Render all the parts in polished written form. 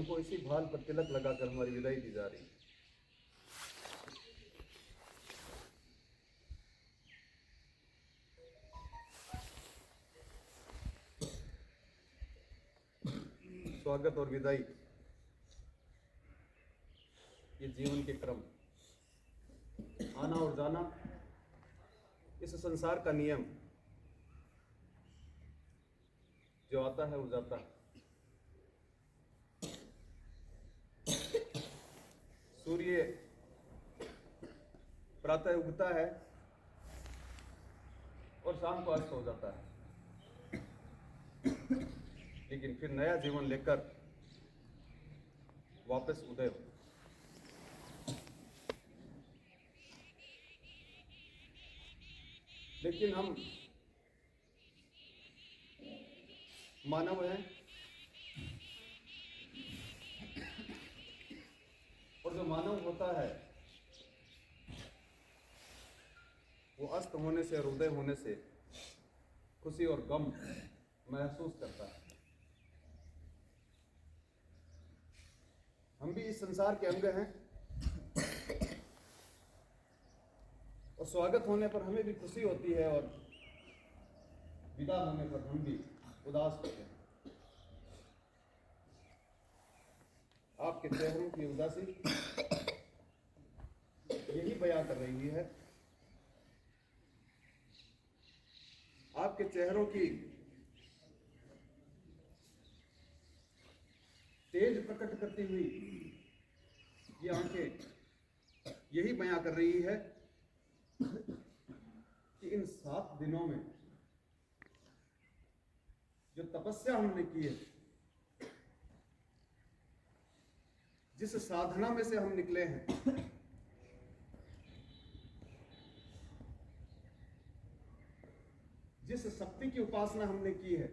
हमको इसी भाल पर तिलक लगाकर हमारी विदाई दी जा रही है। स्वागत और विदाई, ये जीवन के क्रम, आना और जाना, इस संसार का नियम। जो आता है वो जाता है। सूर्य प्रातः उगता है और शाम को अस्त हो जाता है, लेकिन फिर नया जीवन लेकर वापस उदय हो। लेकिन हम मानव हैं और जो मानव होता है वो अस्त होने से और उदय होने से खुशी और गम महसूस करता है। हम भी इस संसार के अंग हैं और स्वागत होने पर हमें भी खुशी होती है और विदा होने पर हम भी उदास होते हैं। आपके चेहरों की उदासी यही बयां कर रही है। आपके चेहरों की तेज प्रकट करती हुई ये आंखें यही बयां कर रही है कि इन 7 दिनों में जो तपस्या हमने की है, जिस साधना में से हम निकले हैं, जिस शक्ति की उपासना हमने की है,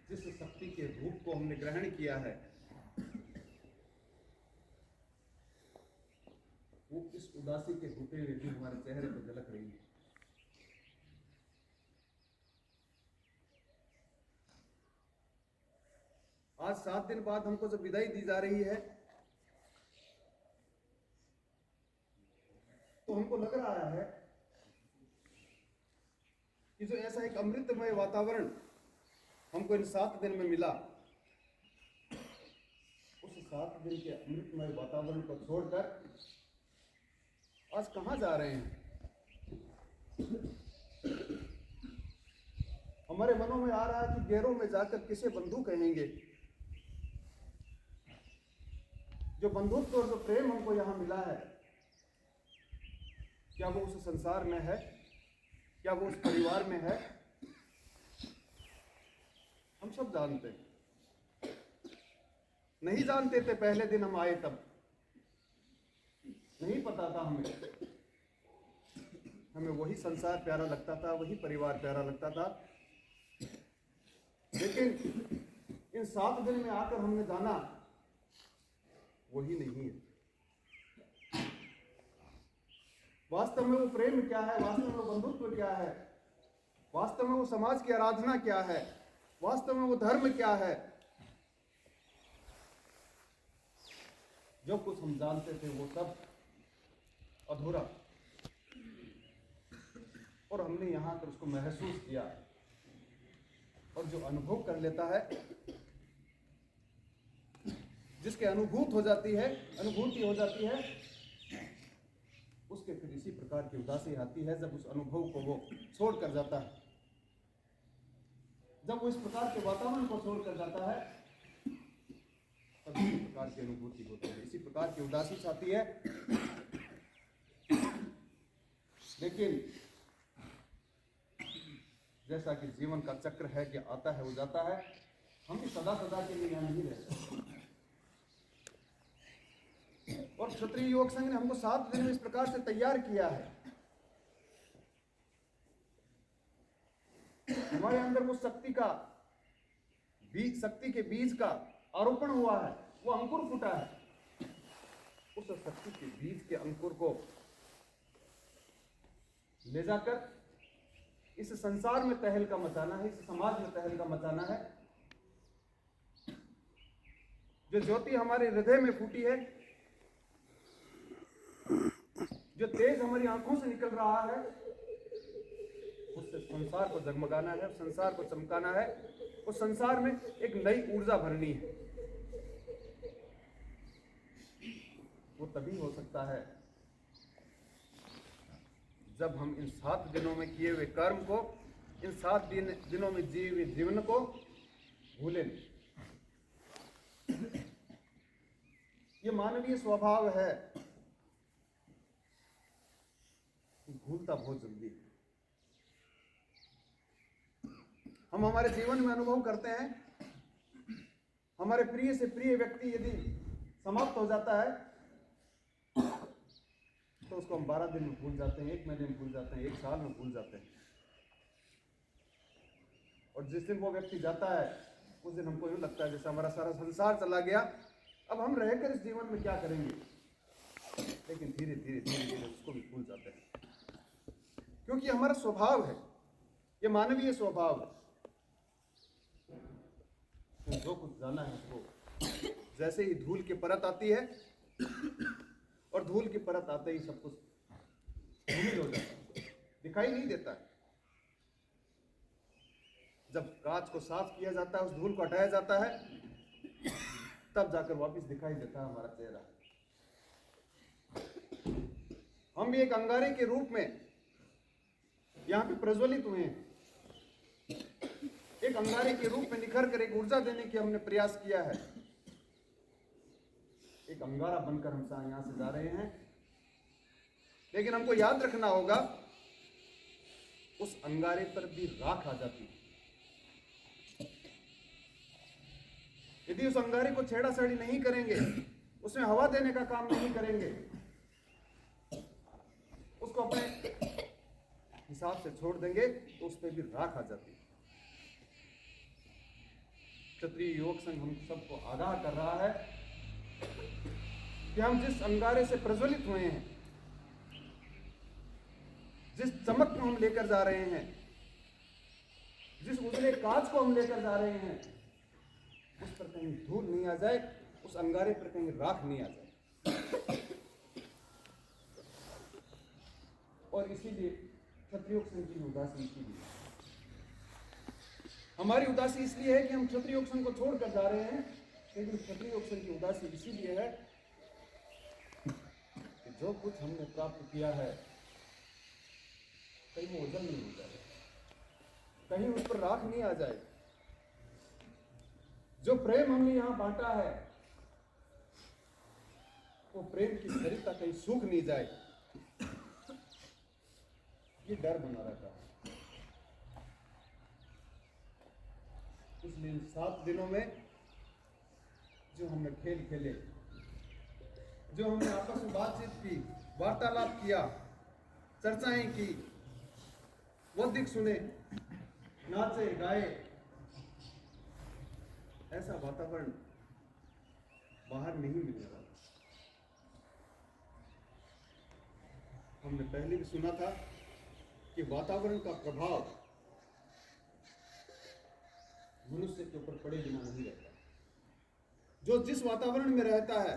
जिस शक्ति के रूप को हमने ग्रहण किया है, वो इस उदासी के घुटे हुए भी हमारे चेहरे पर झलक रही है। आज 7 दिन बाद हमको जब विदाई दी जा रही है तो हमको लग रहा है कि जो ऐसा एक अमृतमय वातावरण हमको इन 7 दिन में मिला, उस 7 दिन के अमृतमय वातावरण को छोड़कर आज कहां जा रहे हैं? हमारे मनों में आ रहा है कि गैरों में जाकर किसे बंधु कहेंगे। जो बंधुत्व और जो प्रेम हमको यहां मिला है, क्या वो उस संसार में है? क्या वो उस परिवार में है? हम सब जानते हैं। नहीं जानते थे पहले दिन हम आए तब, नहीं पता था हमें वही संसार प्यारा लगता था, वही परिवार प्यारा लगता था। लेकिन इन 7 दिन में आकर हमने जाना वही नहीं है। वास्तव में वो प्रेम क्या है? वास्तव में वो बंधुत्व क्या है? वास्तव में वो समाज की आराधना क्या है? वास्तव में वो धर्म क्या है? जो कुछ हम जानते थे वो सब अधूरा, और हमने यहां पर उसको महसूस किया। और जो अनुभव कर लेता है, जिसके अनुभूति हो जाती है, उसके फिर इसी प्रकार की उदासी आती है जब उस अनुभव को वो छोड़ कर जाता है। जब वो इस प्रकार के वातावरण को छोड़ कर जाता है तब इसी प्रकार की अनुभूति होती है, इसी प्रकार की उदासी आती है। लेकिन जैसा कि जीवन का चक्र है कि आता है वो जाता है, हम भी सदा सदा के लिए यहाँ नहीं रहते। और क्षत्रिय योग संघ ने हमको 7 दिन में इस प्रकार से तैयार किया है। हमारे अंदर वो शक्ति के बीज का आरोपण हुआ है, वो अंकुर फूटा है। उस शक्ति के बीज के अंकुर को ले जाकर इस संसार में तहलका मचाना है, इस समाज में तहलका मचाना है। जो ज्योति हमारे हृदय में फूटी है, जो तेज हमारी आंखों से निकल रहा है, उससे संसार को जगमगाना है, संसार को चमकाना है, उस संसार में एक नई ऊर्जा भरनी है। वो तभी हो सकता है जब हम इन 7 दिनों में किए हुए कर्म को, इन 7 दिनों में जिए हुए जीवन को भूलें। ये मानवीय स्वभाव है, भूलता बहुत जल्दी है। हम हमारे जीवन में अनुभव करते हैं, हमारे प्रिय से प्रिय व्यक्ति यदि समाप्त हो जाता है तो उसको हम 12 दिन में भूल जाते हैं, 1 महीने में भूल जाते हैं, 1 साल में भूल जाते हैं। और जिस दिन वो व्यक्ति जाता है उस दिन हमको यूँ लगता है जैसे हमारा सारा संसार चला गया, अब हम रहकर इस जीवन में क्या करेंगे। लेकिन धीरे धीरे धीरे धीरे उसको भी भूल जाते हैं, क्योंकि हमारा स्वभाव है, ये मानवीय स्वभाव है। तो जो कुछ जाना है उसको, जैसे ही धूल की परत आती है और धूल की परत आते ही सब कुछ धूमिल हो जाता है, दिखाई नहीं देता है। जब कांच को साफ किया जाता है, उस धूल को हटाया जाता है, तब जाकर वापस दिखाई देता है हमारा चेहरा। हम भी एक अंगारे के रूप में यहाँ पे प्रज्वलित हुए हैं, एक अंगारे के रूप में निखर कर एक ऊर्जा देने की हमने प्रयास किया है। एक अंगारा बनकर हम यहाँ से जा रहे हैं, लेकिन हमको याद रखना होगा उस अंगारे पर भी राख आ जाती है। यदि उस अंगारे को छेड़ाछेड़ी नहीं करेंगे, उसमें हवा देने का काम नहीं करेंगे, उसको अपने हिसाब से छोड़ देंगे तो उस पर भी राख आ जाती है। क्षत्रिय युवक संघ हम सबको आगाह कर रहा है कि हम जिस अंगारे से प्रज्वलित हुए हैं, जिस चमक को हम लेकर जा रहे हैं, जिस उजले कांच को हम लेकर जा रहे हैं, उस पर कहीं धूल नहीं आ जाए, उस अंगारे पर कहीं राख नहीं आ जाए। और इसीलिए क्षत्रिय संघ की उदासी इसीलिए, हमारी उदासी इसलिए है कि हम क्षत्रिय संघ को छोड़कर जा रहे हैं। लेकिन क्षत्रिय संघ की उदासी इसीलिए है कि जो कुछ हमने प्राप्त किया है कहीं वो ओझल नहीं हो जाए, कहीं उस पर राख नहीं आ जाए। जो प्रेम हमने यहां बांटा है, वो प्रेम की सरिता कहीं सूख नहीं जाए, ये डर बना रहता है। इसलिए इन 7 दिनों में जो हमने खेल खेले, जो हमने आपस में बातचीत की, वार्तालाप किया, चर्चाएं की, वौद्धिक सुने, नाचे गाए, ऐसा वातावरण बाहर नहीं मिलने वाला। हमने पहले भी सुना था कि वातावरण का प्रभाव मनुष्य के ऊपर पड़े बिना नहीं रहता। जो जिस वातावरण में रहता है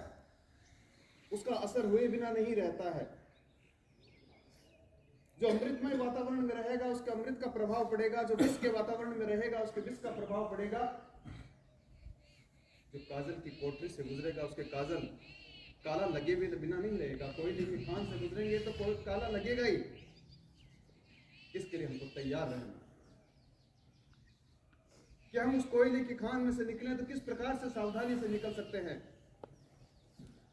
उसका असर हुए बिना नहीं रहता है। जो अमृतमय वातावरण में रहेगा उसका अमृत का प्रभाव पड़ेगा, जो विष के वातावरण में रहेगा उसके विष का प्रभाव पड़ेगा। जो काजल की कोठरी से गुजरेगा उसके काजल काला लगे हुए बिना नहीं रहेगा। कोयले की खान से गुजरेंगे तो कोई काला लगेगा ही। इसके लिए हमको तैयार रहना कि हम उस कोयले की खान में से निकलें तो किस प्रकार से सावधानी से निकल सकते हैं।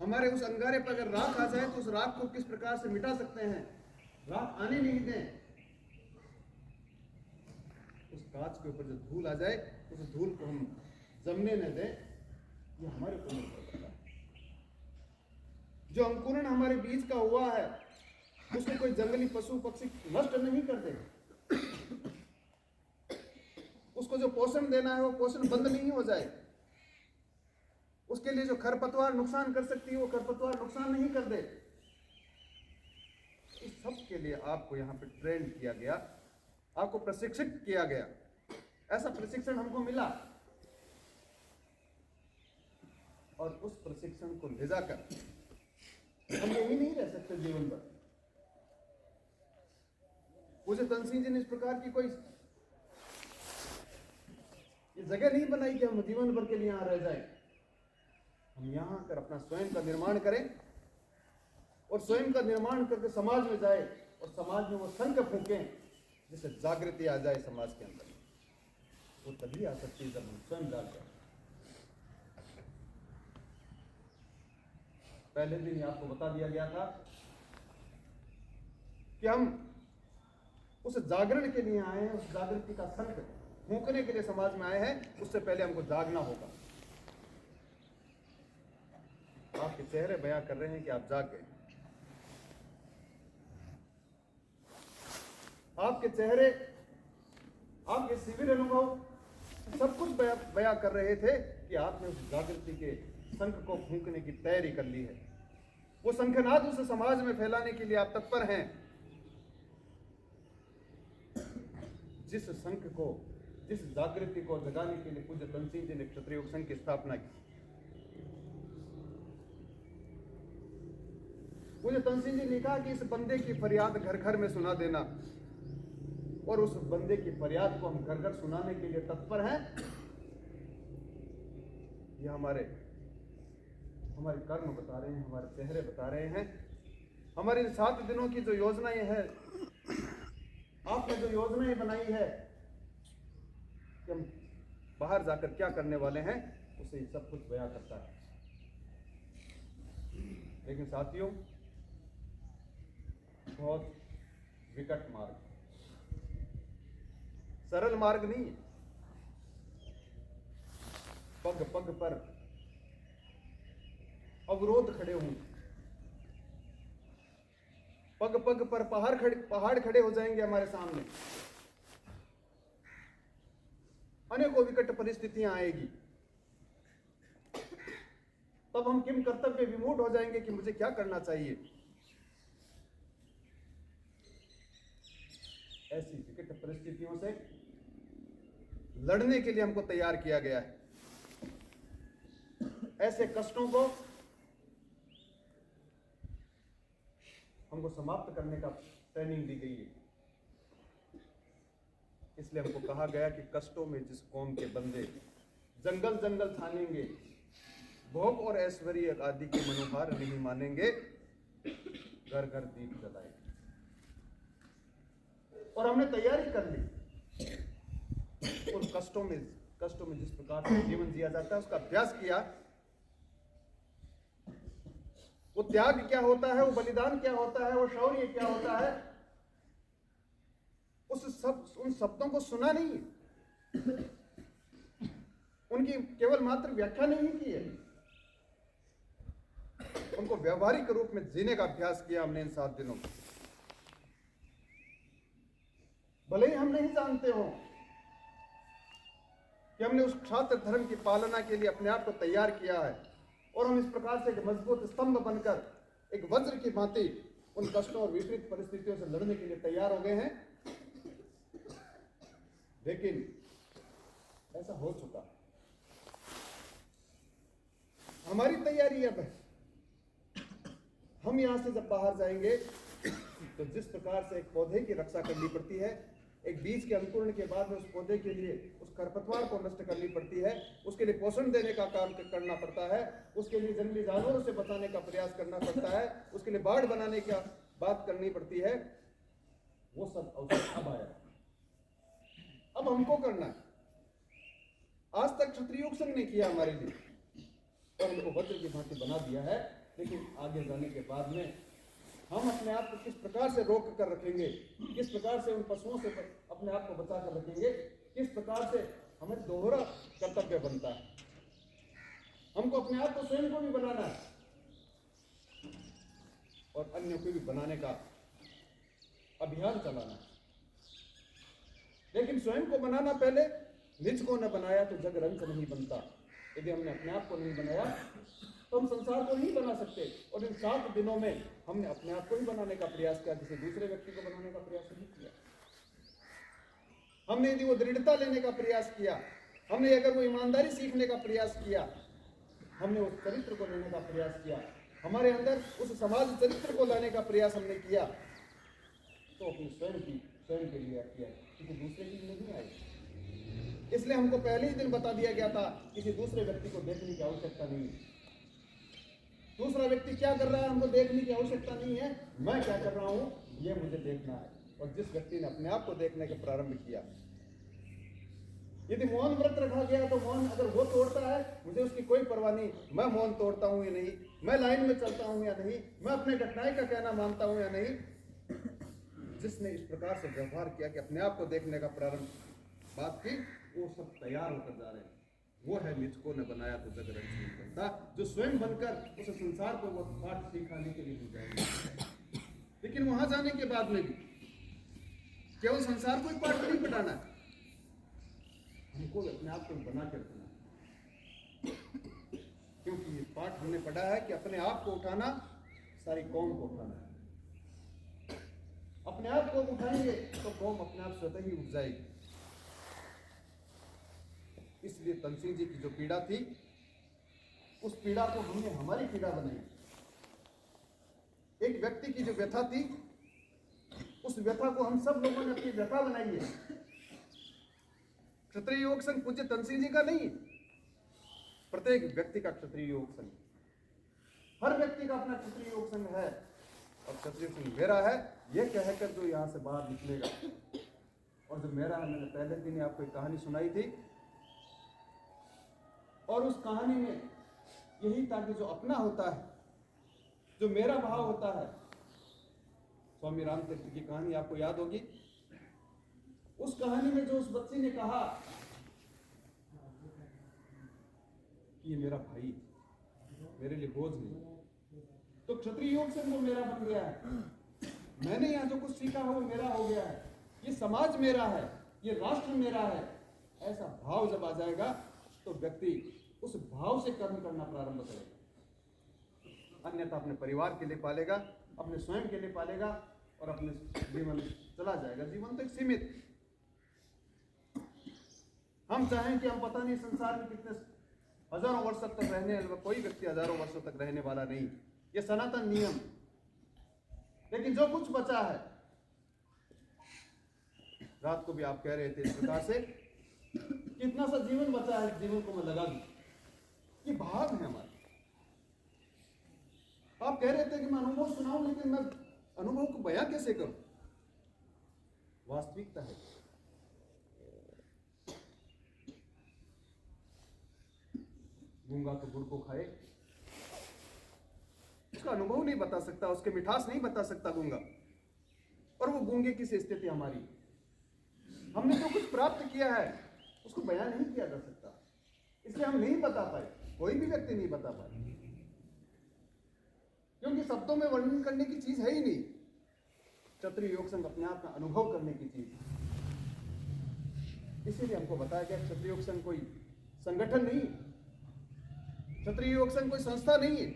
हमारे उस अंगारे पर अगर राख आ जाए तो उस राख को किस प्रकार से मिटा सकते हैं। राख आने नहीं दें, उस कांच के ऊपर जो धूल आ जाए उस धूल को हम जमने न दें, ये हमारे ऊपर निर्भर करता है। जो अंकुरण हमारे बीज का हुआ है उसको कोई जंगली पशु पक्षी नष्ट नहीं कर दे। उसको जो पोषण देना है वो पोषण बंद नहीं हो जाए। उसके लिए जो खरपतवार नुकसान कर सकती है वो खरपतवार नुकसान नहीं कर दे। इस सब के लिए आपको यहाँ पे ट्रेन किया गया, आपको प्रशिक्षित किया गया। ऐसा प्रशिक्षण हमको मिला और उस प्रशिक्षण को ले जाकर हम यही नहीं रह सकते जीवन भर। मुझे तनसीन जी ने इस प्रकार की कोई ये जगह नहीं बनाई कि हम जीवन भर के लिए यहाँ रह जाएं। हम यहाँ आकर अपना स्वयं का निर्माण करें और स्वयं का निर्माण करके समाज में जाए और समाज में वो शंख फूकें जिससे जागृति आ जाए समाज के अंदर। वो तभी आ सकती है जब हम स्वयं जाग जाए। पहले दिन आपको बता दिया गया था कि हम उस जागरण के लिए आए हैं, उस जागृति का शंख फूंकने के लिए समाज में आए हैं। उससे पहले हमको जागना होगा। आपके चेहरे बयां कर रहे हैं कि आप जाग गए। आपके चेहरे, आपके शिविर अनुभव सब कुछ बयां कर रहे थे कि आपने उस जागृति के शंख को फूंकने की तैयारी कर ली है। वो शंखनाद उस समाज में फैलाने के लिए आप तत्पर हैं। जिस शंख को, जिस जागृति को जगाने के लिए पूज्य तनसीन जी ने क्षत्रिय योग संघ की स्थापना की। पूज्य तनसीन जी ने कहा कि इस बंदे की फरियाद घर घर में सुना देना, और उस बंदे की फरियाद को हम घर घर सुनाने के लिए तत्पर हैं। ये हमारे कर्म बता रहे हैं, हमारे चेहरे बता रहे हैं। हमारे इन 7 दिनों की जो योजनाएं हैं, आपने जो योजनाएं बनाई है कि हम बाहर जाकर क्या करने वाले हैं, उसे ये सब कुछ बयां करता है। लेकिन साथियों, बहुत विकट मार्ग, सरल मार्ग नहीं है। पग पग पर अवरोध खड़े होंगे, पग पग पर पहाड़ खड़े हो जाएंगे हमारे सामने। अनेकों विकट परिस्थितियां आएगी। तब हम किम कर्तव्य विमूढ़ हो जाएंगे कि मुझे क्या करना चाहिए। ऐसी विकट परिस्थितियों से लड़ने के लिए हमको तैयार किया गया है। ऐसे कष्टों को हमको समाप्त करने का ट्रेनिंग दी गई है। इसलिए हमको कहा गया कि कष्टों में जिस कौम के बंदे जंगल जंगल ठानेंगे, भोग और ऐश्वर्य आदि के मनोहार नहीं मानेंगे, घर घर दीप जलाएंगे। और हमने तैयारी कर ली। उन कष्टों में जिस प्रकार से जीवन जिया जाता है उसका अभ्यास किया। वो त्याग क्या होता है, वो बलिदान क्या होता है, वो शौर्य क्या होता है, उन शब्दों को सुना नहीं, उनकी केवल मात्र व्याख्या नहीं की है, उनको व्यवहारिक रूप में जीने का अभ्यास किया हमने इन 7 दिनों में। भले ही हम नहीं जानते हो कि हमने उस क्षात्र धर्म की पालना के लिए अपने आप को तैयार किया है, और हम इस प्रकार से एक मजबूत स्तंभ बनकर एक वज्र की भांति उन कष्टों और विपरीत परिस्थितियों से लड़ने के लिए तैयार हो गए हैं। लेकिन ऐसा हो चुका। हमारी तैयारी अब है। हम यहां से जब बाहर जाएंगे तो जिस प्रकार से एक पौधे की रक्षा करनी पड़ती है, एक बीज के अंकुरण के बाद में उस पौधे के लिए उस खरपतवार को नष्ट करनी पड़ती है, उसके लिए पोषण देने का काम करना पड़ता है, उसके लिए जंगली जानवरों से बचाने का प्रयास करना पड़ता है, उसके लिए बाढ़ बनाने की बात करनी पड़ती है, वो सब अवसर अब आया। अब हमको करना है। आज तक क्षत्रिय योग संघ ने किया हमारे लिए और हमको वज्र की भांति बना दिया है। लेकिन आगे जाने के बाद में हम अपने आप को किस प्रकार से रोक कर रखेंगे, किस प्रकार से उन पशुओं से अपने आप को बचा कर रखेंगे, किस प्रकार से हमें दोहरा कर्तव्य बनता है। हमको अपने आप को स्वयं को भी बनाना है और अन्यों को भी बनाने का अभियान चलाना है। लेकिन स्वयं को बनाना पहले, निज को न बनाया तो जग रंच नहीं बनता। यदि हमने अपने आप को नहीं बनाया तो हम संसार को नहीं बना सकते। और इन 7 दिनों में हमने अपने आप को ही बनाने का प्रयास किया, किसी दूसरे व्यक्ति को बनाने का प्रयास नहीं किया। हमने यदि वो दृढ़ता लेने का प्रयास किया, हमने अगर वो ईमानदारी सीखने का प्रयास किया, हमने उस चरित्र को लेने का प्रयास किया, हमारे अंदर उस समाज चरित्र को लाने का प्रयास हमने किया, तो अपनी स्वयं के लिए किया, किसी दूसरे के लिए नहीं आए। इसलिए हमको पहले ही दिन बता दिया गया था, किसी दूसरे व्यक्ति को देखने की आवश्यकता नहीं है। दूसरा व्यक्ति क्या कर रहा है हमको देखने की आवश्यकता नहीं है, मैं क्या कर रहा हूं ये मुझे देखना है। और जिस व्यक्ति ने अपने आप को देखने का प्रारंभ किया, यदि मौन व्रत रखा गया तो मौन अगर वो तोड़ता है, मुझे उसकी कोई परवाह नहीं, मैं मौन तोड़ता हूं या नहीं, मैं लाइन में चलता हूं या नहीं, मैं अपने घटनाएं का कहना मानता हूं या नहीं। जिसने इस प्रकार से व्यवहार किया कि अपने आप को देखने का प्रारंभ बात की, वो सब तैयार होकर जा रहे हैं। वो है मुझको न बनाया तो जग रंजीत करता, जो स्वयं बनकर उस संसार को वो पाठ सिखाने के लिए जाएंगे। लेकिन वहां जाने के बाद में भी केवल संसार को ही पाठ नहीं पढ़ाना है, हमको अपने आप को बना के रखना है। क्योंकि ये पाठ हमने पढ़ा है कि अपने आप को उठाना सारी कौम को उठाना है। अपने आप को उठाएंगे तो कौम अपने आप स्वतः ही उठ जाएगी। इसलिए तनसिंह जी की जो पीड़ा थी, उस पीड़ा को हमने हमारी पीड़ा बनाई। एक व्यक्ति की जो व्यथा थी, उस व्यथा को हम सब लोगों ने अपनी व्यथा बनाई है। क्षत्रिय योग संघ पूज्य तनसिंह जी का नहीं, प्रत्येक व्यक्ति का क्षत्रिय योग संघ, हर व्यक्ति का अपना क्षत्रिय योग संघ है। और क्षत्रिय संघ मेरा है, यह कहकर जो यहां से बाहर निकलेगा। और जो मेरा है, मैंने पहले दिन आपको एक कहानी सुनाई थी, और उस कहानी में यही था कि जो अपना होता है, जो मेरा भाव होता है, स्वामी रामतीर्थ की कहानी आपको याद होगी। उस कहानी में जो उस बच्चे ने कहा कि ये मेरा भाई, मेरे लिए बोझ नहीं, तो क्षत्रिय योग से वो मेरा बन गया है। मैंने यहाँ जो कुछ सीखा है वो मेरा हो गया है, ये समाज मेरा है, ये राष्ट्र मेरा है। ऐसा भाव जब आ जाएगा तो व्यक्ति उस भाव से कर्म करना प्रारंभ करेगा। अन्यथा अपने परिवार के लिए पालेगा, अपने स्वयं के लिए पालेगा और अपने जीवन चला जाएगा। जीवन तो एक सीमित, हम चाहें कि हम पता नहीं संसार में कितने हजारों वर्षों तक रहने, कोई व्यक्ति हजारों वर्षों तक रहने वाला नहीं, ये सनातन नियम। लेकिन जो कुछ बचा है, रात को भी आप कह रहे थे इस प्रकार से, कितना सा जीवन बचा है, जीवन को मैं लगा दूं, ये भाव है हमारा। आप कह रहे थे कि मैं अनुभव सुनाऊं, लेकिन मैं अनुभव को बयां कैसे करूं? वास्तविकता है, गूंगा तो गुड़ को खाए, उसका अनुभव नहीं बता सकता, उसके मिठास नहीं बता सकता गूंगा। और वो गूंगे की स्थिति हमारी, हमने जो कुछ प्राप्त किया है उसको बयान नहीं किया जा सकता, इसलिए हम नहीं बता पाए, कोई भी व्यक्ति नहीं बता पाए, क्योंकि शब्दों में वर्णन करने की चीज है ही नहीं। क्षत्रिय योग संघ अपने आप का अनुभव करने की चीज है। इसीलिए हमको बताया गया क्षत्रिय योग संघ कोई संगठन नहीं, क्षत्रिय योग संघ कोई संस्था नहीं है,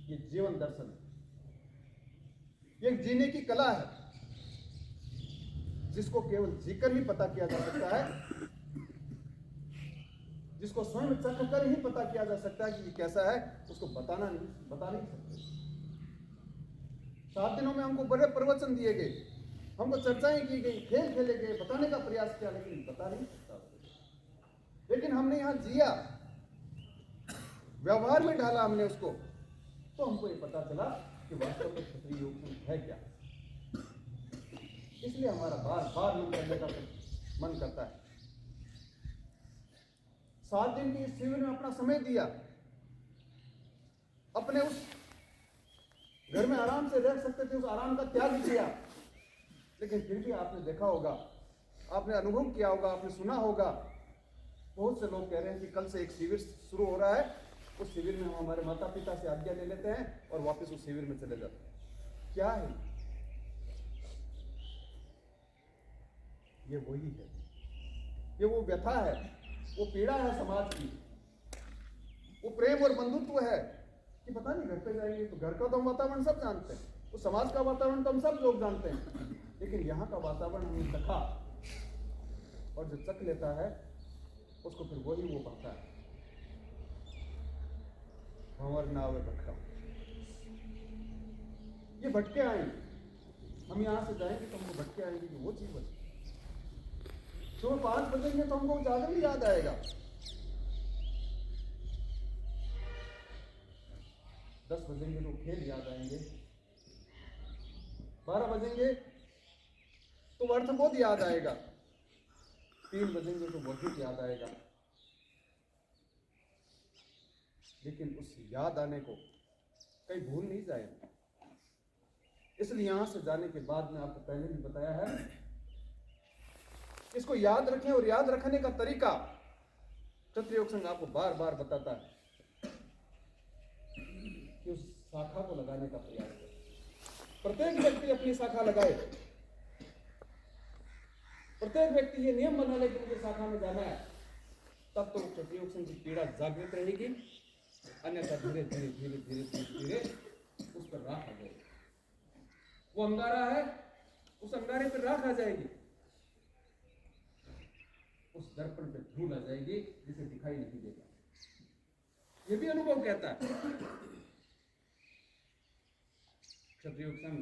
ये जीवन दर्शन है, ये जीने की कला है, जिसको केवल जीकर ही पता किया जा सकता है, जिसको स्वयं चख कर ही पता किया जा सकता है कि ये कैसा है, उसको बता नहीं सकते। 7 दिनों में हमको बड़े प्रवचन दिए गए, हमको चर्चाएं की गई, खेल खेले गए, बताने का प्रयास किया, लेकिन बता नहीं सकता। लेकिन हमने यहां जिया, व्यवहार में ढाला हमने उसको, तो हमको ये पता चला कि वास्तव में क्षत्रिय योग संघ है क्या। इसलिए हमारा बार बार मन करने का मन करता है। 7 दिन की इस शिविर में अपना समय दिया, अपने उस घर में आराम से रह सकते थे, उस आराम का त्याग किया, लेकिन फिर भी आपने देखा होगा, आपने अनुभव किया होगा, आपने सुना होगा, बहुत से लोग कह रहे हैं कि कल से एक शिविर शुरू हो रहा है, उस शिविर में हम हमारे माता पिता से आज्ञा ले लेते हैं और वापस उस शिविर में चले जाते हैं। क्या है ये? वही है, ये वो व्यथा है, वो पीड़ा है समाज की, वो प्रेम और बंधुत्व है कि पता नहीं घर पे जाएंगे तो घर का तो हम वातावरण सब जानते हैं, वो समाज का वातावरण तो हम सब लोग जानते हैं, लेकिन यहाँ का वातावरण हमने चखा, और जो चख लेता है उसको फिर वही वो पाता है। भंवर ना आवे भटका। ये भटके आएंगे, हम यहाँ से जाएंगे तो हमको भटके आएंगे कि वो चीज बची। सुबह 5 बजेंगे तो हमको जाकर भी याद आएगा। 10 बजेंगे तो खेल याद आएंगे। 12 बजेंगे तो अर्थबोध याद आएगा। 3 बजेंगे तो बौद्धिक याद आएगा। लेकिन उस याद आने को कहीं भूल नहीं जाए। इसलिए यहां से जाने के बाद में आपको पहले भी बताया है, इसको याद रखें। और याद रखने का तरीका क्षत्रिय योग संघ आपको बार बार बताता है कि उस शाखा को लगाने का प्रयास करें। प्रत्येक व्यक्ति अपनी शाखा लगाए। प्रत्येक व्यक्ति ये नियम बना ले कि मुझे शाखा में जाना है, तब तो क्षत्रिय योग संघ की पीड़ा जागृत रहेगी। अन्यथा धीरे धीरे धीरे धीरे धीरे धीरे उस पर राख आ जाएगी। वो अंगारा है, उस अंगारे पर राख आ जाएगी। उस दर्पण पे धूल आ जाएगी जिसे दिखाई नहीं देगा। ये भी अनुभव कहता है। क्षत्रिय योग संघ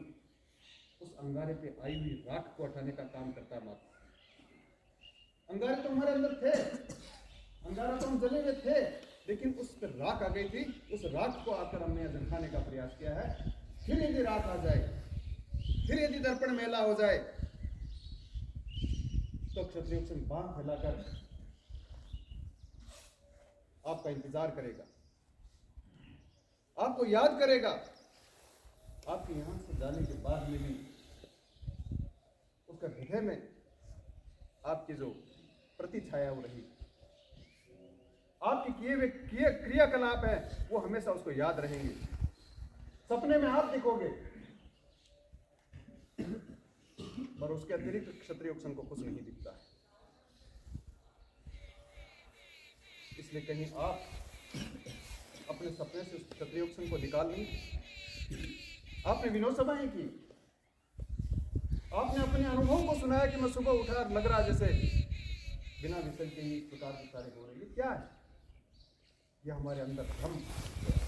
उस अंगारे पे आई हुई राख को हटाने का काम करता मात्र। अंगारे तो हमारे अंदर थे, अंगारा तो हम जले हुए थे, लेकिन उस पर राख आ गई थी। उस राख को आकर हमने जलाने का प्रयास किया है। फिर यदि राख आ जाए, फिर यदि दर्पण मेला हो जाए, तो क्षत्रिय योग संघ बांह फैलाकर आपका इंतजार करेगा, आपको याद करेगा। आपके यहां से जाने के बाद में भी उसका हृदय में आपकी जो प्रतिछाया वो रही, आपके किए हुए क्रियाकलाप है वो हमेशा उसको याद रहेंगे। सपने में आप दिखोगे, पर उसके अतिरिक्त क्षत्रिय योग संघ को कुछ नहीं दिखता है। इसलिए कहीं आप अपने सपने से उस क्षत्रिय योग संघ को निकाल नहीं। आपने विनोद सभाएं की, आपने अपने अनुभव को सुनाया कि मैं सुबह उठा, लग रहा जैसे बिना विषय के ही इस प्रकार के कार्य हो रहे हैं। क्या है? यह हमारे अंदर रम,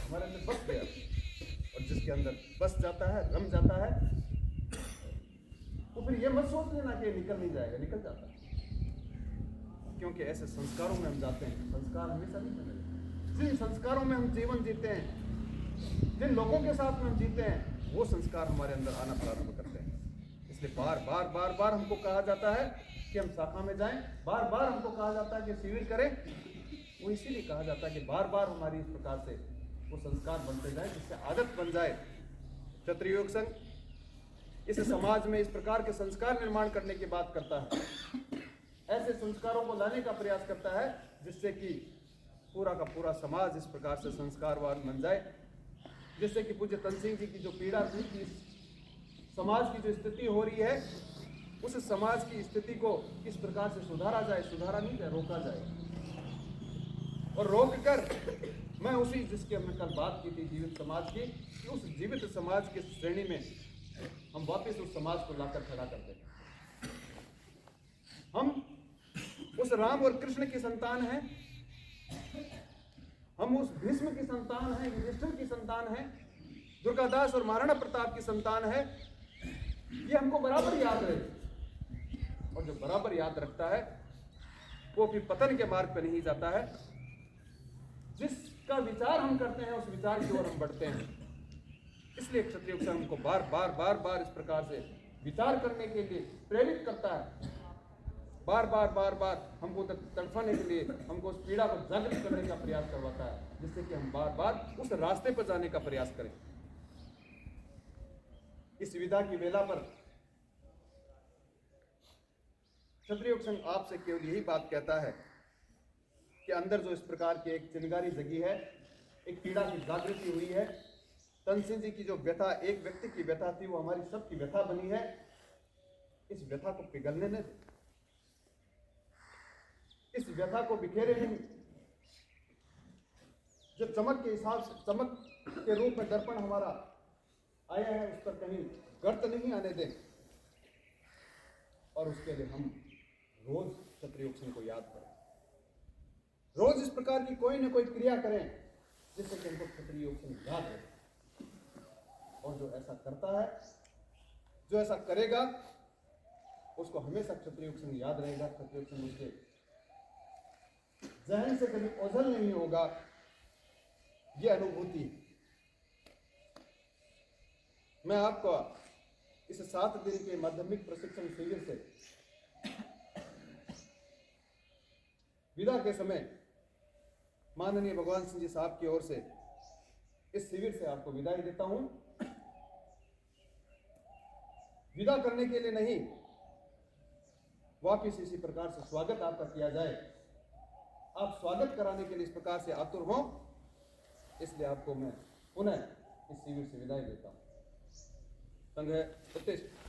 हमारे अंदर बस गया। और जिसके अंदर बस जाता है, रम जाता है, तो फिर यह मत सोच लेना कि निकल नहीं जाएगा, निकल जाता है। क्योंकि ऐसे संस्कारों में हम जाते हैं। संस्कार हमेशा नहीं बदलते। जिन संस्कारों में हम जीवन जीते हैं, जिन लोगों के साथ में हम जीते हैं, वो संस्कार हमारे अंदर आना प्रारंभ करते हैं। इसलिए बार बार बार बार हमको कहा जाता है कि हम शाखा में जाएं। बार बार हमको कहा जाता है कि शिविर करें। वो इसीलिए कहा जाता है कि बार बार हमारी इस प्रकार से वो संस्कार बनते जाए, जिससे आदत बन जाए। क्षत्रिय योग संघ इस समाज में इस प्रकार के संस्कार निर्माण करने की बात करता है। ऐसे संस्कारों को लाने का प्रयास करता है जिससे कि पूरा का पूरा समाज इस प्रकार से संस्कारवान बन जाए। जिससे कि पूज्य तनसिंह जी की जो पीड़ा थी कि समाज की जो स्थिति हो रही है, उस समाज की स्थिति को किस प्रकार से सुधारा जाए, सुधारा नहीं जाए, रोका जाए। और रोक कर मैं उसी जिसकी हमने कल बात की थी जीवित समाज की, कि उस जीवित समाज की श्रेणी में हम वापस उस समाज को लाकर खड़ा करते हैं। हम उस राम और कृष्ण की संतान हैं, हम उस भीष्म की संतान हैं, युधिष्ठिर की संतान हैं, दुर्गादास और महाराणा प्रताप की संतान है। ये हमको बराबर याद रहे। और जो बराबर याद रखता है वो फिर पतन के मार्ग पर नहीं जाता है। जिसका विचार हम करते हैं उस विचार की ओर हम बढ़ते हैं। इसलिए क्षत्रिय योग संघ हमको बार बार बार बार इस प्रकार से विचार करने के लिए प्रेरित करता है। बार बार बार बार हमको तड़पाने के लिए, हमको उस पीड़ा को जागृत करने का प्रयास करवाता है, जिससे कि हम बार बार उस रास्ते पर जाने का प्रयास करें। इस विदा की वेला पर क्षत्रिय योग संघ आपसे केवल यही बात कहता है कि अंदर जो इस प्रकार की एक चिंगारी जगी है, एक पीड़ा की जागृति हुई है, तनसिंह जी की जो व्यथा एक व्यक्ति की व्यथा थी, वो हमारी सबकी व्यथा बनी है। इस व्यथा को पिघलने न दे, इस व्यथा को बिखेरे नहीं। जो चमक के हिसाब से, चमक के रूप में दर्पण हमारा आया है, उस पर कहीं गर्त नहीं आने दें। और उसके लिए हम रोज क्षत्रिय योग संघ को याद करें, रोज इस प्रकार की कोई न कोई क्रिया करें जिससे कि हमको क्षत्रिय योग संघ याद रहे। और जो ऐसा करता है, जो ऐसा करेगा, उसको हमेशा क्षत्रिय योग संघ याद रहेगा। क्षत्रिय योग संघ उसके जहन से कभी ओझल नहीं होगा। ये अनुभूति है। मैं आपको इस 7 दिन के माध्यमिक प्रशिक्षण शिविर से विदा के समय माननीय भगवान सिंह जी साहब की ओर से इस शिविर से आपको विदाई देता हूं। विदा करने के लिए नहीं, वापिस इसी प्रकार से स्वागत आपका किया जाए। आप स्वागत कराने के लिए इस प्रकार से आतुर हों, इसलिए आपको मैं पुनः इस शिविर से विदाई देता हूं। संघ प्रतिष्ठित।